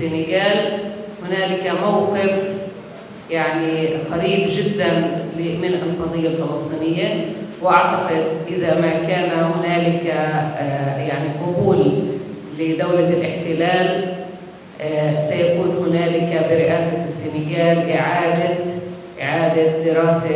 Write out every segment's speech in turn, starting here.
السنغال هنالك موقف يعني قريب جدا من القضية الفلسطينية، وأعتقد إذا ما كان هنالك يعني قبول لدولة الاحتلال سيكون هنالك برئاسة السنغال إعادة دراسة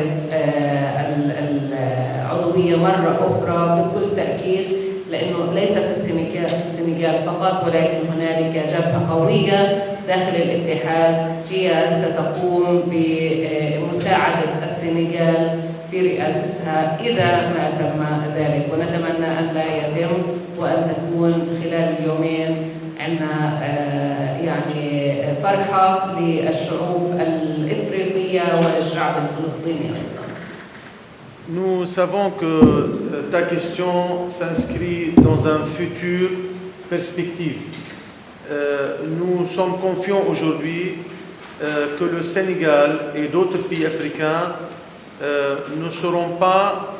العضوية مرة أخرى بكل تأكيد، لأنه ليست السنغال فقط ولكن هنالك جبهة قوية داخل الاتحاد هي ستقوم بمساعدة السنغال في رئاستها إذا ما تم ذلك، ونتمنى أن لا يتم وأن تكون خلال اليومين عندنا يعني فرحة للشعوب الإفريقية وللشعب الفلسطيني. Nous savons que ta question s'inscrit dans un futur perspective. Nous sommes confiants aujourd'hui que le Sénégal et d'autres pays africains ne seront pas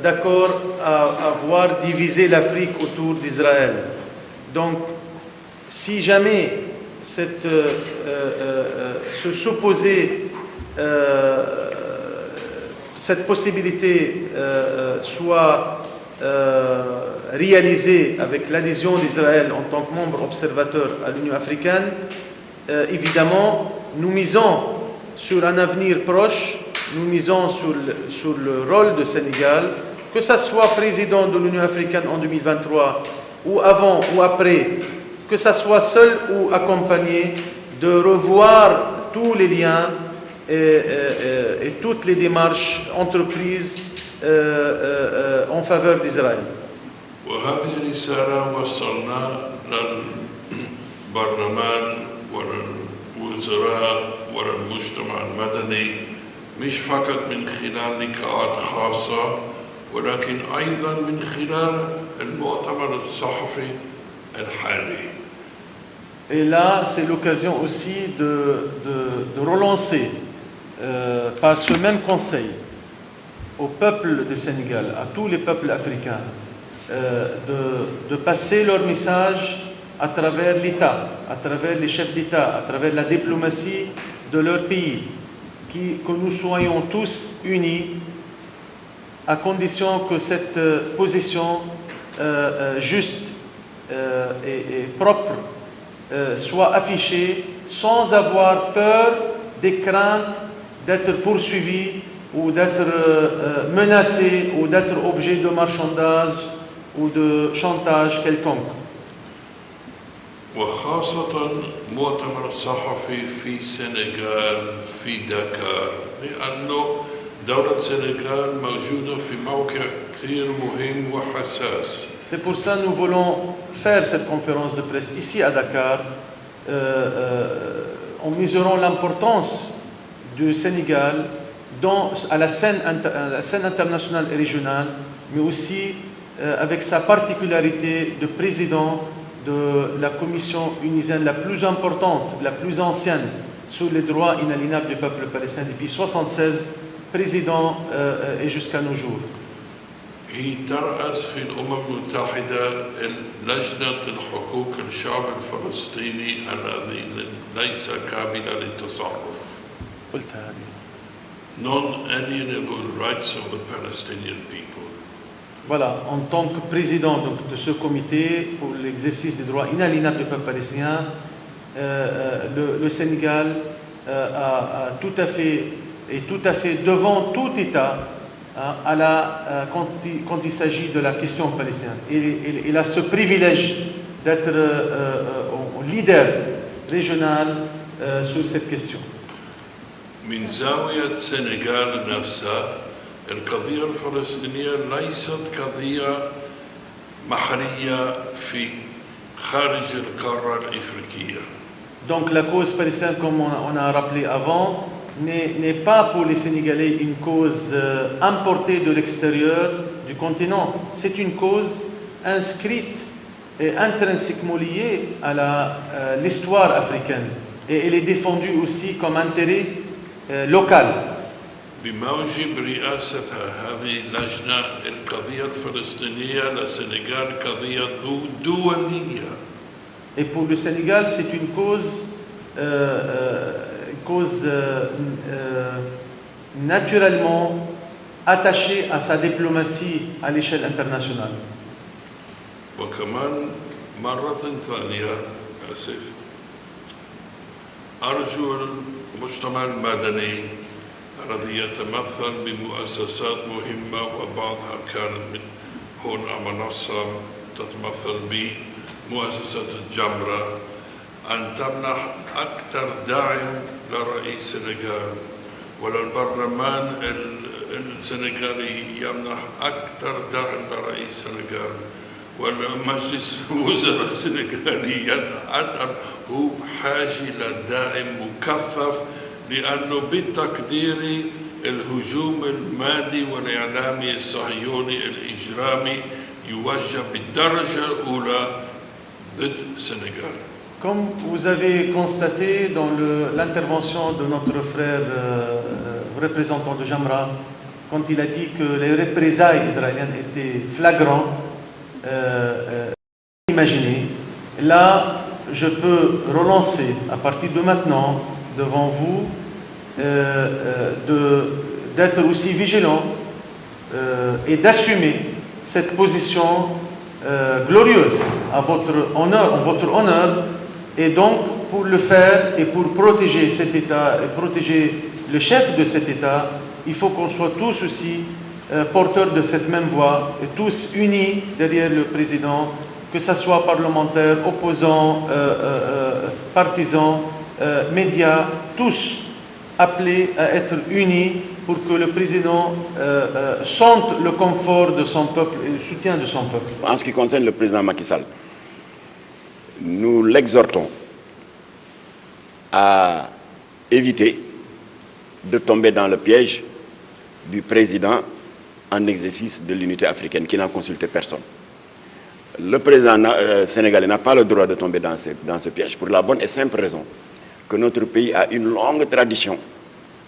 d'accord à voir diviser l'Afrique autour d'Israël. Donc, si jamais cette possibilité soit réalisée avec l'adhésion d'Israël en tant que membre observateur à l'Union africaine, évidemment, nous misons sur un avenir proche, nous misons sur le rôle du Sénégal, que ce soit président de l'Union africaine en 2023 ou avant ou après, que ce soit seul ou accompagné, de revoir tous les liens et toutes les démarches entreprises en faveur d'Israël. وهذه رسالة وصلنا للبرلمان وللوزراء وللمجتمع المدني مش فقط من خلال لقاءات خاصة ولكن أيضا من خلال المؤتمر الصحفي الحالي. Et là, c'est l'occasion aussi de relancer par ce même conseil au peuple du Sénégal, à tous les peuples africains, de passer leur message à travers l'État, à travers les chefs d'État, à travers la diplomatie de leur pays, que nous soyons tous unis à condition que cette position juste et propre soit affichée sans avoir peur des craintes d'être poursuivi ou d'être menacé ou d'être objet de marchandage ou de chantage quelconque. وخاصة مؤتمر صحفي في السنغال في دكار لأنه دولة السنغال موجودة في موقع كثير مهم وحساس. C'est pour ça que nous voulons faire cette conférence de presse ici à Dakar en mesurant l'importance du Sénégal à la scène internationale et régionale, mais aussi avec sa particularité de président de la commission unisienne la plus importante, la plus ancienne sur les droits inaliénables du peuple palestinien depuis 1976, président et jusqu'à nos jours. هي ترأس في الأمم المتحدة لجنة الحقوق الشعب الفلسطيني الذي ليس قابل للتصرف. قلت هذه. Non-alienable rights of the Palestinian people. Voilà, en tant que président donc, de ce comité pour l'exercice des droits inaliénables du peuple palestinien, le Sénégal a tout à fait devant tout État quand il s'agit de la question palestinienne. Il a ce privilège d'être leader régional sur cette question. من زاوية السنغال نفسها القضية الفلسطينية ليست قضية محلية في خارج القارة الإفريقية. Donc la cause palestinienne, comme on a rappelé avant, n'est pas pour les Sénégalais une cause importée de l'extérieur du continent. C'est une cause inscrite et intrinsèquement liée à l'histoire africaine. Et elle est défendue aussi comme intérêt local. بموجب رئاستها هذه اللجنة القضية الفلسطينية للسنغال قضية دولية Et pour le Sénégal, c'est une cause, naturellement attachée à sa diplomatie à l'échelle internationale. وكمان مرة ثانية أرجو المجتمع المدني الذي يتمثل بمؤسسات مهمة وبعضها كانت من هنا منصة تتمثل بمؤسسة الجمرة أن تمنح أكثر دعم لرئيس السنغال وللبرلمان السنغالي يمنح أكثر دعم لرئيس السنغال والمجلس الوزراء السنغالي يتعتبر هو بحاجة لدعم مكثف لأنه بالتقدير الهجوم المادي والإعلامي الصهيوني الإجرامي يوجه بالدرجة الأولى ضد السنغال. Comme vous avez constaté dans l'intervention de notre frère représentant de Jamra, quand il a dit que les représailles israéliennes étaient flagrantes, imaginez, là je peux relancer à partir de maintenant devant vous d'être aussi vigilant et d'assumer cette position glorieuse à votre honneur, en votre honneur. Et donc, pour le faire et pour protéger cet État et protéger le chef de cet État, il faut qu'on soit tous aussi porteurs de cette même voix et tous unis derrière le président, que ce soit parlementaires, opposants, partisans, médias, tous appelés à être unis pour que le président sente le confort de son peuple et le soutien de son peuple. En ce qui concerne le président Macky Sall, nous l'exhortons à éviter de tomber dans le piège du président en exercice de l'unité africaine qui n'a consulté personne. Le président sénégalais n'a pas le droit de tomber dans ce piège pour la bonne et simple raison que notre pays a une longue tradition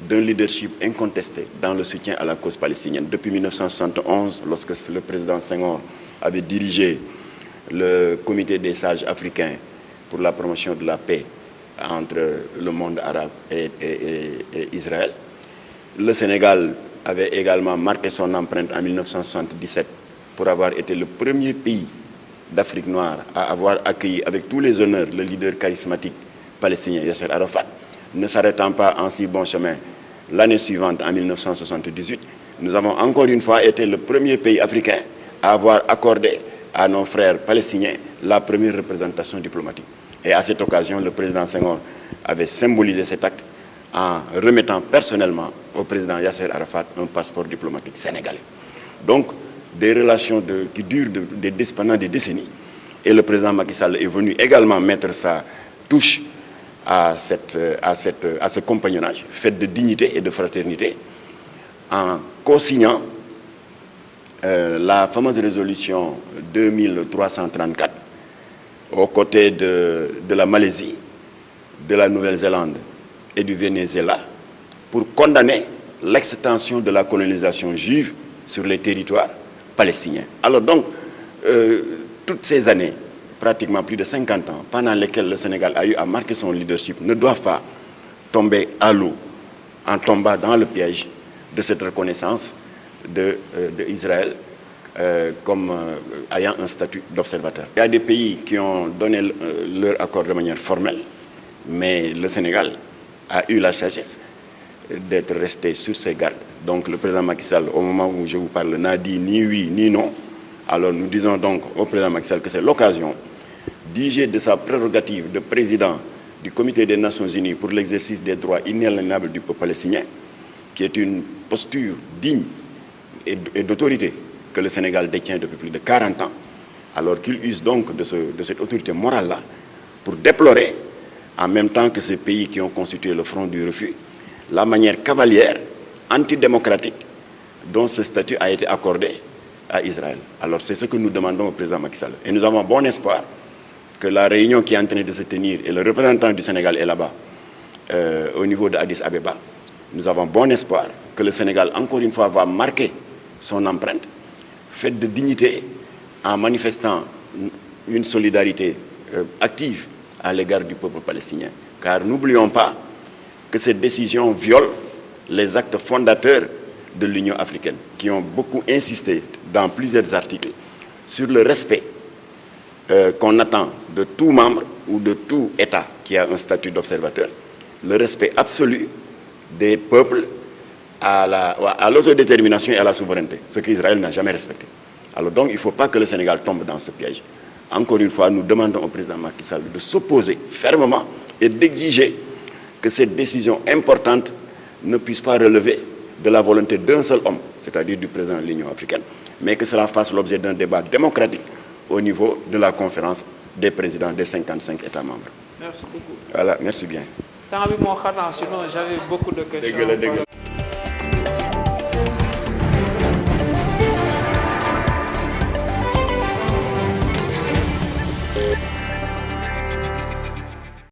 d'un leadership incontesté dans le soutien à la cause palestinienne. Depuis 1971, lorsque le président Senghor avait dirigé le comité des sages africains pour la promotion de la paix entre le monde arabe et Israël. Le Sénégal avait également marqué son empreinte en 1977 pour avoir été le premier pays d'Afrique noire à avoir accueilli avec tous les honneurs le leader charismatique palestinien Yasser Arafat. Ne s'arrêtant pas en si bon chemin, l'année suivante, en 1978, nous avons encore une fois été le premier pays africain à avoir accordé à nos frères palestiniens la première représentation diplomatique. Et à cette occasion, le président Senghor avait symbolisé cet acte en remettant personnellement au président Yasser Arafat un passeport diplomatique sénégalais. Donc, des relations qui durent pendant des décennies. Et le président Macky Sall est venu également mettre sa touche à ce compagnonnage fait de dignité et de fraternité en co-signant la fameuse résolution 2334 aux côtés de la Malaisie, de la Nouvelle-Zélande et du Venezuela pour condamner l'extension de la colonisation juive sur les territoires palestiniens. Alors donc, toutes ces années, pratiquement plus de 50 ans, pendant lesquelles le Sénégal a eu à marquer son leadership, ne doivent pas tomber à l'eau en tombant dans le piège de cette reconnaissance d'Israël comme ayant un statut d'observateur. Il y a des pays qui ont donné leur accord de manière formelle, mais le Sénégal a eu la sagesse d'être resté sur ses gardes. Donc le président Macky Sall, au moment où je vous parle, n'a dit ni oui ni non. Alors nous disons donc au président Macky Sall que c'est l'occasion d'user de sa prérogative de président du Comité des Nations Unies pour l'exercice des droits inaliénables du peuple palestinien, qui est une posture digne et d'autorité que le Sénégal détient depuis plus de 40 ans, alors qu'il use donc de cette autorité morale-là pour déplorer, en même temps que ces pays qui ont constitué le front du refus, la manière cavalière, antidémocratique, dont ce statut a été accordé à Israël. Alors c'est ce que nous demandons au président Macky Sall. Et nous avons bon espoir que la réunion qui est en train de se tenir, et le représentant du Sénégal est là-bas, au niveau de Addis Abeba, nous avons bon espoir que le Sénégal, encore une fois, va marquer son empreinte, faite de dignité, en manifestant une solidarité active à l'égard du peuple palestinien. Car n'oublions pas que cette décision viole les actes fondateurs de l'Union africaine, qui ont beaucoup insisté dans plusieurs articles sur le respect qu'on attend de tout membre ou de tout État qui a un statut d'observateur, le respect absolu des peuples à l'autodétermination et à la souveraineté, ce qu'Israël n'a jamais respecté. Alors donc, il ne faut pas que le Sénégal tombe dans ce piège. Encore une fois, nous demandons au président Macky Sall de s'opposer fermement et d'exiger que cette décision importante ne puisse pas relever de la volonté d'un seul homme, c'est-à-dire du président de l'Union africaine, mais que cela fasse l'objet d'un débat démocratique au niveau de la conférence des présidents des 55 États membres. Merci beaucoup. Voilà, merci bien. Sinon, j'avais beaucoup de questions.